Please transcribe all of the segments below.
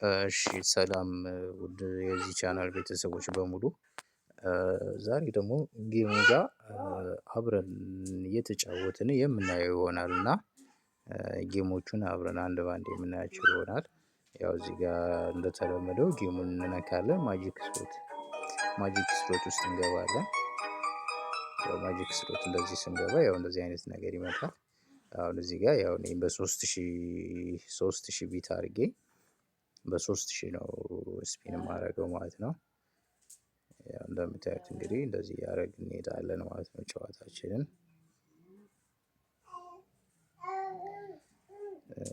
እሺ ሰላም ውድ የዚህ ቻናል ቤተሰቦች በሙሉ ዛሬ ደግሞ ጌሙ ጋር አብረን እየተጫወትን የምናየው ይሆናል እና ጌሞቹን አብረን አንድ ባንድ የምናያቸው ይሆናል። ያው እዚህ ጋር እንደተለመደው ጌሙን እንነካለን። ማጂክ ስሎት ውስጥ እንገባለን። ያው ማጂክ ስሎት እንደዚህ ስንገባ ያው እንደዚህ አይነት ነገር ይመጣል። አሁን እዚህ ጋር ያው እኔ በ3000 ቢት አድርጌ በ3000 ነው ስፒን ማድረገው ማለት ነው። ያው እንደምታዩት እንግዲህ እንደዚህ ያደረግን እንሄዳለን ማለት ነው ጨዋታችንን።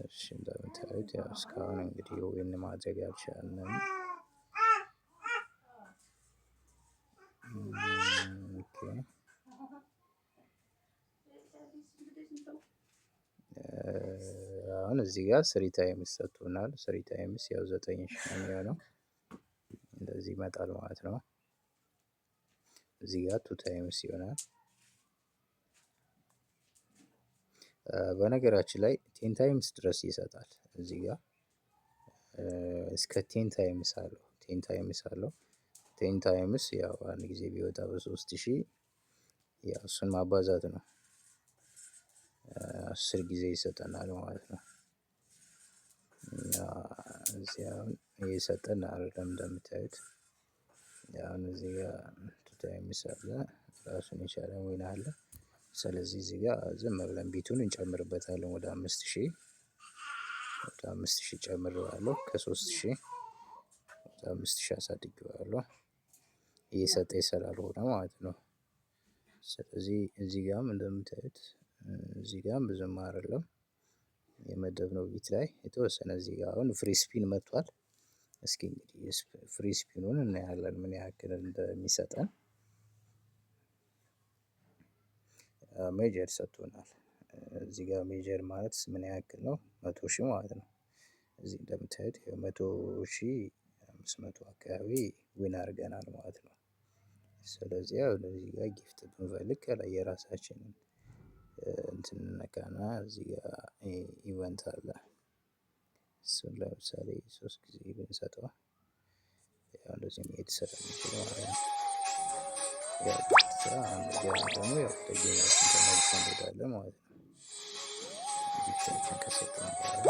እሺ እንደምታዩት ያው እስካሁን እንግዲህ ዊን ማድረግ አልቻልንም። አሁን እዚህ ጋር 3 ታይምስ ሰጥቶናል። 3 ታይምስ ያው 9000 ነው የሚሆነው። እንደዚህ ይመጣል ማለት ነው። እዚህ ጋር 2 ታይምስ ይሆናል። በነገራችን ላይ 10 ታይምስ ድረስ ይሰጣል። እዚህ ጋር እስከ 10 ታይምስ አለው። 10 ታይምስ አለው። 10 ታይምስ ያው አንድ ጊዜ ቢወጣ በ3000 ያው እሱን ማባዛት ነው። 10 ጊዜ ይሰጠናል ማለት ነው። እዚህ አሁን እየሰጠን አይደለም እንደምታዩት። ያው እዚህ ጋር 2 ታይምስ አለ። ራሱን የቻለ ዊን አለ። ስለዚህ እዚህ ጋር ዝም ብለን ቢቱን እንጨምርበታለን ወደ 5000 ጨምሬዋለሁ። ከ3000 ወደ 5000 አሳድጌዋለሁ። እየሰጠኝ ስላልሆነ ማለት ነው። ስለዚህ እዚህ ጋርም እንደምታዩት እዚህ ጋርም ብዙም አይደለም የመደብነው ቢት ላይ የተወሰነ እዚህ ጋር አሁን ፍሪ ስፒን መጥቷል። እስኪ እንግዲህ ፍሪ ስፒኑን እናያለን ምን ያክል እንደሚሰጠን። ሜጀር ሰጥቶናል። እዚህ ጋር ሜጀር ማለት ምን ያክል ነው? 100,000 ማለት ነው። እዚህ እንደምታዩት 100,500 አካባቢ ዊን አድርገናል ማለት ነው። ስለዚህ ያው እዚህ ጋር ጊፍት ብንፈልግ ከላይ የራሳችንን እንትን ነካና እዚህ ጋር ኢቨንት አለ። እሱን ለምሳሌ 3 ጊዜ ብንሰጠው ያው እንደዚህ መሄድ ስለሚችል ማለት ነው። ያው ደግሞ ያው ለጌማችን ተመልሰን እንሄዳለን ማለት ነው። ጊፍታችን ከሰጠን በኋላ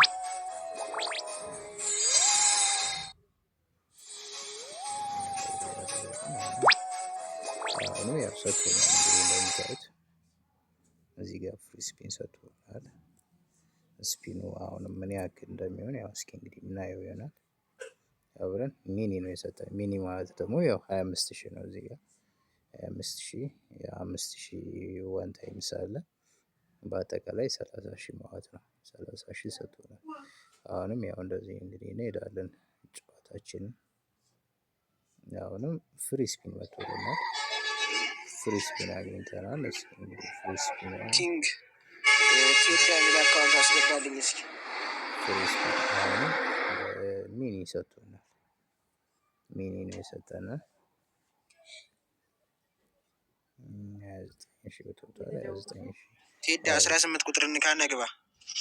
አሁንም ያው ሰጥቶናል እንግዲህ እንደምታዩት እዚህ ጋር ፍሪ ስፒን ሰጥቶናል። ስፒኑ አሁንም ምን ያክል እንደሚሆን ያው እስኪ እንግዲህ የምናየው ይሆናል። አብረን ሚኒ ነው የሰጠን። ሚኒ ማለት ደግሞ ያው 25000 ነው። እዚህ ጋር 25000 የ5000 ዋን ታይምስ አለ። በአጠቃላይ 30,000 ማለት ነው። 30,000 ሰጥቶናል። አሁንም ያው እንደዚህ እንግዲህ እንሄዳለን ጨዋታችንን። አሁንም ፍሪ ስፒን መጥቶልናል። ፍሪ ስፒን አግኝተናል። እስኪ እንግዲህ ፍሪ ስፒን ኪንግ ቴዲ የሚል አካውንት አስገባልኝ እስኪ። ፍሪ ስፒን አሁንም ሚኒ ሰጥቶናል። ሚኒ ነው የሰጠን። 29,000 በቶታል 29,000 ቴዲ 18 ቁጥር ንካና ግባ።